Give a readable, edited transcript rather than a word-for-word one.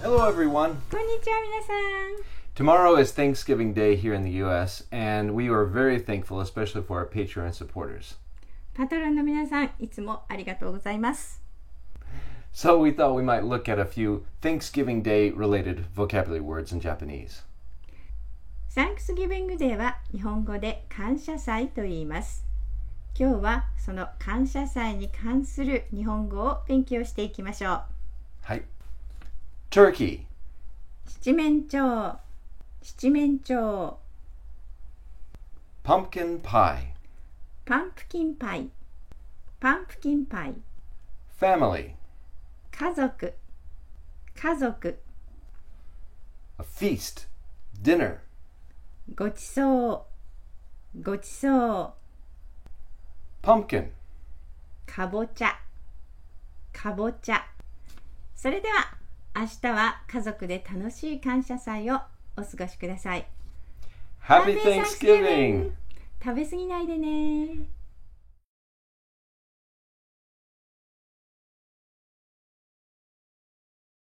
Hello, everyone. こんにちは、皆さん。 Tomorrow is Thanksgiving Day here in the U.S., and we are very thankful, especially for our Patreon supporters. パトロンの皆さん、いつもありがとうございます。 So we thought we might look at a few Thanksgiving Day related vocabulary words in Japanese. Thanksgiving Day は日本語で感謝祭と言います。今日はその感謝祭に関する日本語を勉強していきましょう。はい。Turkey. 七面鳥、七面鳥。 Pumpkin pie. パンプキンパイ、パンプキンパイ。 Family. 家族、家族。 A feast. Dinner. ごちそう、ごちそう。 Pumpkin. かぼちゃ、かぼちゃ。それでは明日は家族で楽しい感謝祭をお過ごしください。 Happy Thanksgiving! 食べ過ぎないでね。